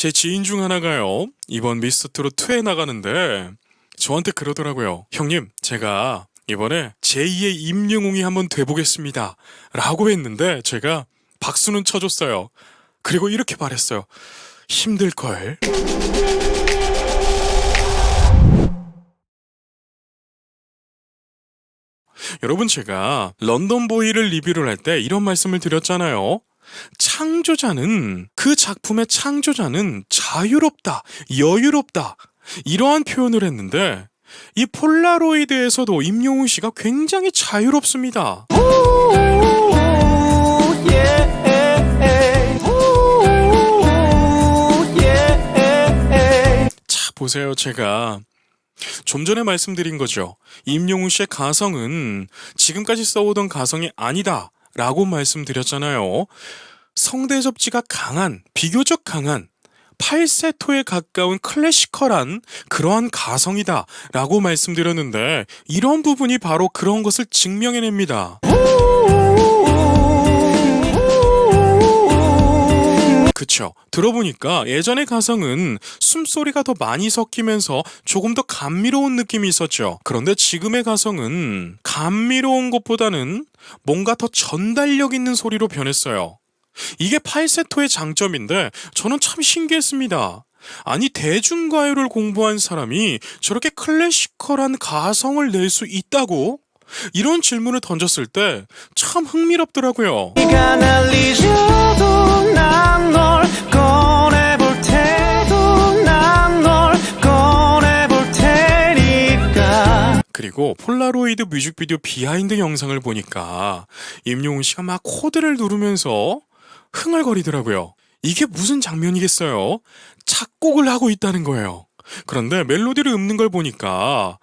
제 지인 중 하나가요, 이번 미스터트롯 2에 나가는데 저한테 그러더라고요. 형님, 제가 이번에 제2의 임영웅이 한번 돼보겠습니다 라고 했는데 제가 박수는 쳐줬어요. 그리고 이렇게 말했어요. 힘들걸. 여러분, 제가 런던보이를 리뷰를 할 때 이런 말씀을 드렸잖아요. 창조자는, 그 작품의 창조자는 자유롭다, 여유롭다, 이러한 표현을 했는데 이 폴라로이드에서도 임영웅 씨가 굉장히 자유롭습니다. 자, 보세요. 제가 좀 전에 말씀드린 거죠. 임영웅 씨의 가성은 지금까지 써오던 가성이 아니다 라고 말씀드렸잖아요. 성대 접지가 강한, 비교적 강한 8세토에 가까운 클래시컬한 그러한 가성이다 라고 말씀드렸는데 이런 부분이 바로 그런 것을 증명해냅니다. 그쵸. 들어보니까 예전의 가성은 숨소리가 더 많이 섞이면서 조금 더 감미로운 느낌이 있었죠. 그런데 지금의 가성은 감미로운 것보다는 뭔가 더 전달력 있는 소리로 변했어요. 이게 팔세토의 장점인데 저는 참 신기했습니다. 아니, 대중가요를 공부한 사람이 저렇게 클래시컬한 가성을 낼 수 있다고? 이런 질문을 던졌을 때 참 흥미롭더라고요. 네가 날 잊어도 난 널 꺼내볼 테도 난 널 꺼내볼 테니까. 그리고 폴라로이드 뮤직비디오 비하인드 영상을 보니까 임영웅 씨가 막 코드를 누르면서 흥얼거리더라고요. 이게 무슨 장면이겠어요? 작곡을 하고 있다는 거예요. 그런데 멜로디를 읊는 걸 보니까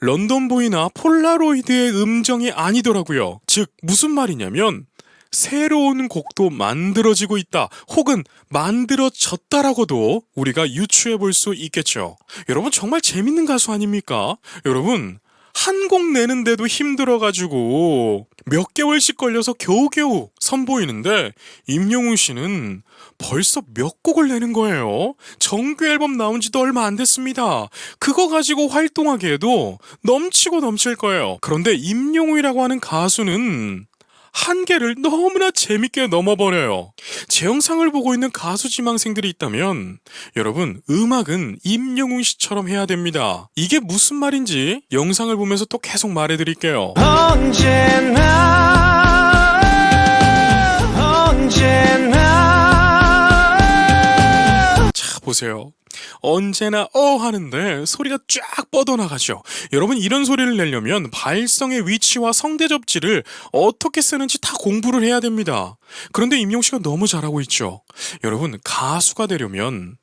런던보이나 폴라로이드의 음정이 아니더라고요. 즉, 무슨 말이냐면 새로운 곡도 만들어지고 있다, 혹은 만들어졌다라고도 우리가 유추해 볼 수 있겠죠. 여러분, 정말 재밌는 가수 아닙니까? 여러분, 한 곡 내는데도 힘들어가지고 몇 개월씩 걸려서 겨우겨우 선보이는데 임영웅 씨는 벌써 몇 곡을 내는 거예요. 정규 앨범 나온 지도 얼마 안 됐습니다. 그거 가지고 활동하기에도 넘치고 넘칠 거예요. 그런데 임영웅이라고 하는 가수는 한계를 너무나 재밌게 넘어버려요. 제 영상을 보고 있는 가수 지망생들이 있다면 여러분, 음악은 임영웅 씨처럼 해야 됩니다. 이게 무슨 말인지 영상을 보면서 또 계속 말해드릴게요. 자, 보세요. 언제나 하는데 소리가 쫙 뻗어나가죠. 여러분, 이런 소리를 내려면 발성의 위치와 성대 접지를 어떻게 쓰는지 다 공부를 해야 됩니다. 그런데 임영웅 씨가 너무 잘하고 있죠. 여러분, 가수가 되려면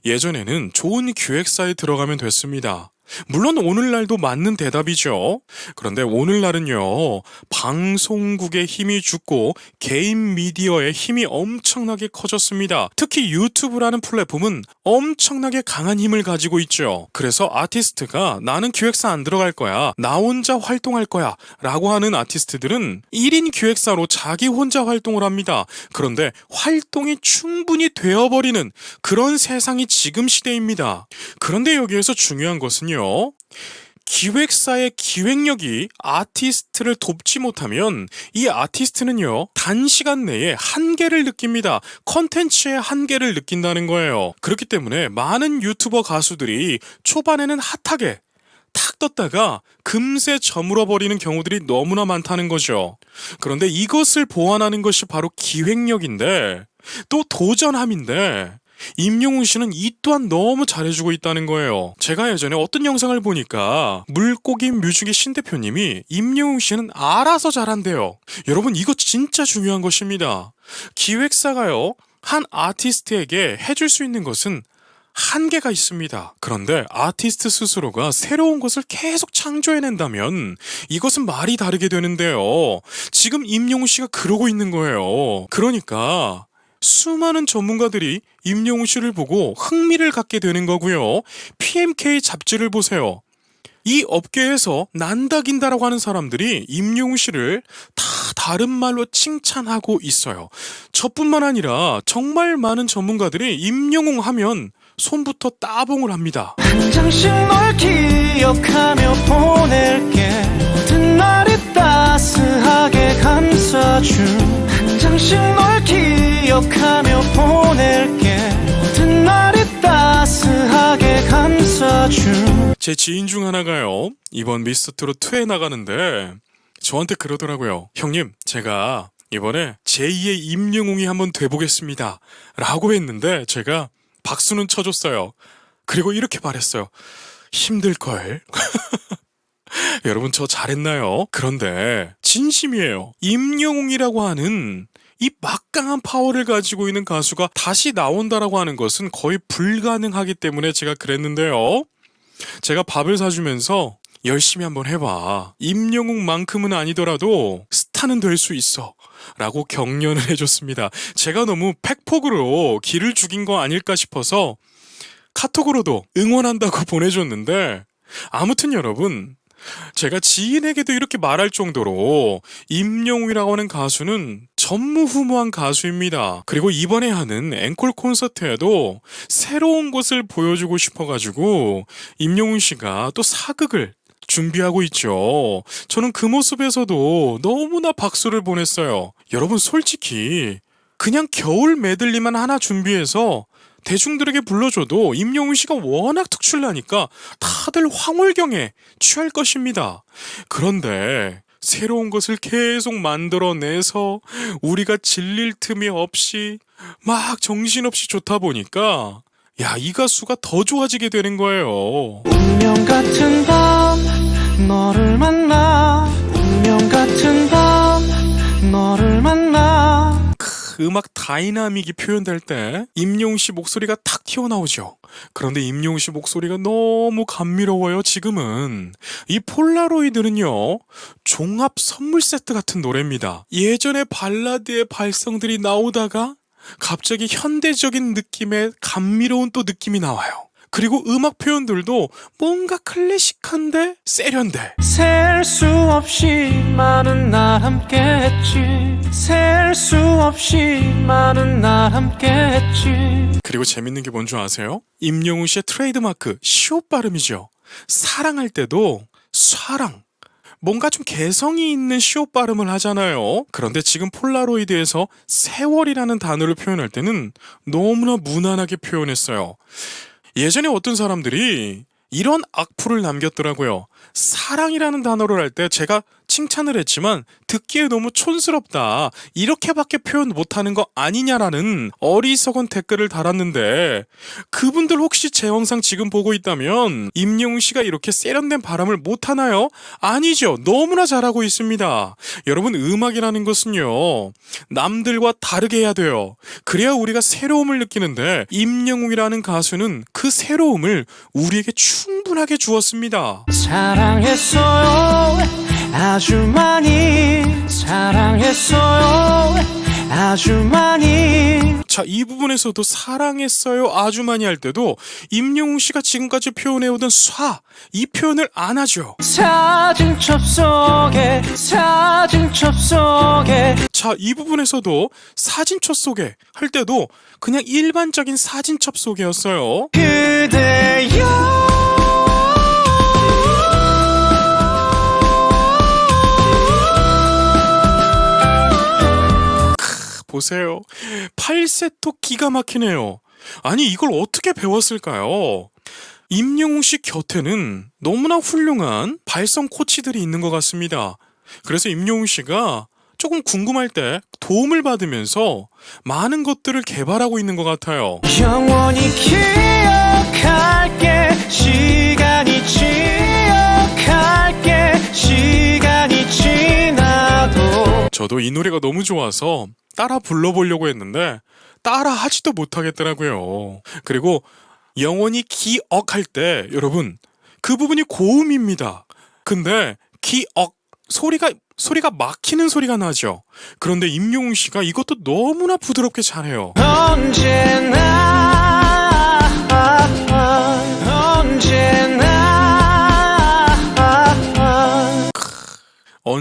예전에는 좋은 기획사에 들어가면 됐습니다. 물론 오늘날도 맞는 대답이죠. 그런데 오늘날은요, 방송국의 힘이 죽고 개인 미디어의 힘이 엄청나게 커졌습니다. 특히 유튜브라는 플랫폼은 엄청나게 강한 힘을 가지고 있죠. 그래서 아티스트가 나는 기획사 안 들어갈 거야, 나 혼자 활동할 거야 라고 하는 아티스트들은 1인 기획사로 자기 혼자 활동을 합니다. 그런데 활동이 충분히 되어버리는 그런 세상이 지금 시대입니다. 그런데 여기에서 중요한 것은요, 기획사의 기획력이 아티스트를 돕지 못하면 이 아티스트는요, 단시간 내에 한계를 느낍니다. 컨텐츠의 한계를 느낀다는 거예요. 그렇기 때문에 많은 유튜버 가수들이 초반에는 핫하게 탁 떴다가 금세 저물어버리는 경우들이 너무나 많다는 거죠. 그런데 이것을 보완하는 것이 바로 기획력인데, 또 도전함인데, 임영웅 씨는 이 또한 너무 잘해주고 있다는 거예요. 제가 예전에 어떤 영상을 보니까 물고기 뮤직의 신 대표님이 임영웅 씨는 알아서 잘한대요. 여러분, 이거 진짜 중요한 것입니다. 기획사가요, 한 아티스트에게 해줄 수 있는 것은 한계가 있습니다. 그런데 아티스트 스스로가 새로운 것을 계속 창조해낸다면 이것은 말이 다르게 되는데요. 지금 임영웅 씨가 그러고 있는 거예요. 그러니까 수많은 전문가들이 임영웅 씨를 보고 흥미를 갖게 되는 거고요. PMK 잡지를 보세요. 이 업계에서 난다긴다라고 하는 사람들이 임영웅 씨를 다 다른 말로 칭찬하고 있어요. 저뿐만 아니라 정말 많은 전문가들이 임영웅 하면 손부터 따봉을 합니다. 한 장씩 널 기억하며 보낼게. 모든 날이 따스하게 감싸준 한 장씩 널 기억하며 보낼게. 모든 날이 따스하게 감싸준. 제 지인 중 하나가요, 이번 미스터트롯2에 나가는데 저한테 그러더라고요. 형님, 제가 이번에 제2의 임영웅이 한번 돼보겠습니다 라고 했는데 제가 박수는 쳐줬어요. 그리고 이렇게 말했어요. 힘들걸. 여러분, 저 잘했나요? 그런데 진심이에요. 임영웅이라고 하는 이 막강한 파워를 가지고 있는 가수가 다시 나온다라고 하는 것은 거의 불가능하기 때문에 제가 그랬는데요. 제가 밥을 사주면서 열심히 한번 해봐. 임영웅만큼은 아니더라도 스타는 될 수 있어 라고 격려를 해줬습니다. 제가 너무 팩폭으로 기를 죽인 거 아닐까 싶어서 카톡으로도 응원한다고 보내줬는데, 아무튼 여러분, 제가 지인에게도 이렇게 말할 정도로 임영웅이라고 하는 가수는 전무후무한 가수입니다. 그리고 이번에 하는 앵콜 콘서트에도 새로운 것을 보여주고 싶어가지고 임영웅 씨가 또 사극을 준비하고 있죠. 저는 그 모습에서도 너무나 박수를 보냈어요. 여러분, 솔직히 그냥 겨울 메들리만 하나 준비해서 대중들에게 불러줘도 임영웅 씨가 워낙 특출나니까 다들 황홀경에 취할 것입니다. 그런데 새로운 것을 계속 만들어내서 우리가 질릴 틈이 없이 막 정신없이 좋다 보니까 이 가수가 더 좋아지게 되는 거예요. 운명 같은 밤 너를 만나. 운명 같은 밤 너를 만나. 음악 다이나믹이 표현될 때 임영웅 씨 목소리가 탁 튀어나오죠. 그런데 임영웅 씨 목소리가 너무 감미로워요. 지금은 이 폴라로이드는요, 종합 선물 세트 같은 노래입니다. 예전에 발라드의 발성들이 나오다가 갑자기 현대적인 느낌의 감미로운 또 느낌이 나와요. 그리고 음악 표현들도 뭔가 클래식한데 세련돼. 셀 수 없이 많은 날 함께했지. 셀 수 없이 많은 날 함께했지. 그리고 재밌는 게 뭔 줄 아세요? 임영웅 씨의 트레이드마크 시옷 발음이죠. 사랑할 때도 사랑, 뭔가 좀 개성이 있는 시옷 발음을 하잖아요. 그런데 지금 폴라로이드에서 세월이라는 단어를 표현할 때는 너무나 무난하게 표현했어요. 예전에 어떤 사람들이 이런 악플을 남겼더라고요. 사랑이라는 단어를 할 때 제가 칭찬을 했지만 듣기에 너무 촌스럽다, 이렇게밖에 표현 못하는 거 아니냐라는 어리석은 댓글을 달았는데, 그분들 혹시 제 영상 지금 보고 있다면 임영웅 씨가 이렇게 세련된 발음을 못하나요? 아니죠. 너무나 잘하고 있습니다. 여러분, 음악이라는 것은요, 남들과 다르게 해야 돼요. 그래야 우리가 새로움을 느끼는데 임영웅이라는 가수는 그 새로움을 우리에게 충분하게 주었습니다. 사랑했어요 아주 많이. 사랑했어요 아주 많이. 자, 이 부분에서도 사랑했어요 아주 많이 할 때도 임영웅 씨가 지금까지 표현해오던 이 표현을 안 하죠. 사진첩 속에. 자, 이 부분에서도 사진첩 속에 할 때도 그냥 일반적인 사진첩 속에였어요. 그대여. 보세요. 팔세토 기가 막히네요. 아니, 이걸 어떻게 배웠을까요? 임영웅 씨 곁에는 너무나 훌륭한 발성 코치들이 있는 것 같습니다. 그래서 임영웅 씨가 조금 궁금할 때 도움을 받으면서 많은 것들을 개발하고 있는 것 같아요. 영원히 기억할게. 시간이 지나도. 저도 이 노래가 너무 좋아서 따라 불러보려고 했는데 따라 하지도 못하겠더라고요. 그리고 영원히 기억할 때 여러분, 그 부분이 고음입니다. 근데 기억, 소리가 막히는 소리가 나죠. 그런데 임영웅 씨가 이것도 너무나 부드럽게 잘해요.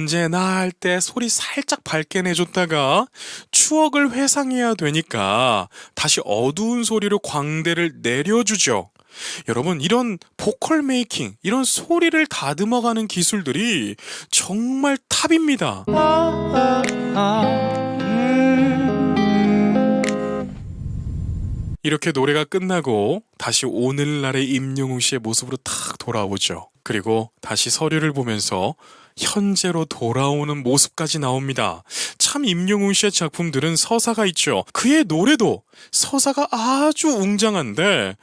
언제나 할 때 소리 살짝 밝게 내줬다가 추억을 회상해야 되니까 다시 어두운 소리로 광대를 내려주죠. 여러분, 이런 보컬 메이킹, 이런 소리를 다듬어가는 기술들이 정말 탑입니다. 이렇게 노래가 끝나고 다시 오늘날의 임영웅 씨의 모습으로 탁 돌아오죠. 그리고 다시 서류를 보면서 현재로 돌아오는 모습까지 나옵니다. 참 임영웅 씨의 작품들은 서사가 있죠. 그의 노래도 서사가 아주 웅장한데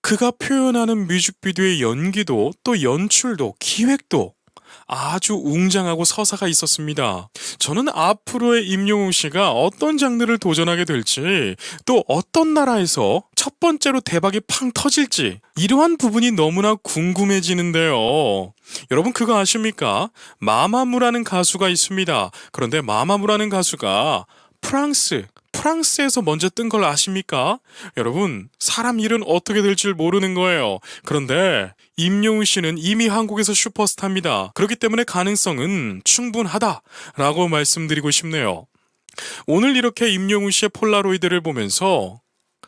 그가 표현하는 뮤직비디오의 연기도 또 연출도 기획도 아주 웅장하고 서사가 있었습니다. 저는 앞으로의 임영웅 씨가 어떤 장르를 도전하게 될지 또 어떤 나라에서 첫 번째로 대박이 팡 터질지 이러한 부분이 너무나 궁금해지는데요. 여러분 그거 아십니까? 마마무라는 가수가 있습니다. 그런데 마마무라는 가수가 프랑스에서 먼저 뜬 걸 아십니까? 여러분, 사람 일은 어떻게 될 줄 모르는 거예요. 그런데 임영웅 씨는 이미 한국에서 슈퍼스타입니다. 그렇기 때문에 가능성은 충분하다라고 말씀드리고 싶네요. 오늘 이렇게 임영웅 씨의 폴라로이드를 보면서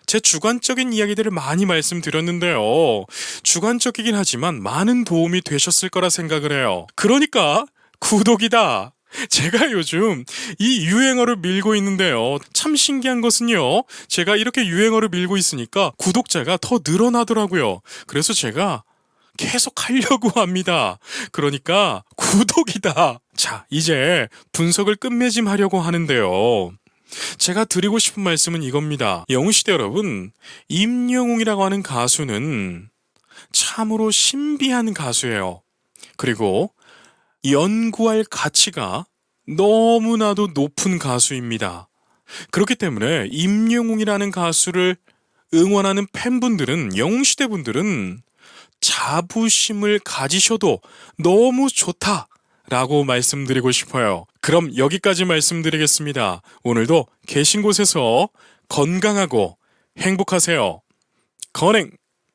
제 주관적인 이야기들을 많이 말씀드렸는데요. 주관적이긴 하지만 많은 도움이 되셨을 거라 생각을 해요. 그러니까 구독이다. 제가 요즘 이 유행어를 밀고 있는데요. 참 신기한 것은요. 제가 이렇게 유행어를 밀고 있으니까 구독자가 더 늘어나더라고요. 그래서 제가 계속 하려고 합니다. 그러니까 구독이다. 자, 이제 분석을 끝맺음하려고 하는데요. 제가 드리고 싶은 말씀은 이겁니다. 영웅시대 여러분, 임영웅이라고 하는 가수는 참으로 신비한 가수예요. 그리고 연구할 가치가 너무나도 높은 가수입니다. 그렇기 때문에 임영웅이라는 가수를 응원하는 팬분들은, 영웅시대 분들은 자부심을 가지셔도 너무 좋다라고 말씀드리고 싶어요. 그럼 여기까지 말씀드리겠습니다. 오늘도 계신 곳에서 건강하고 행복하세요. 건행!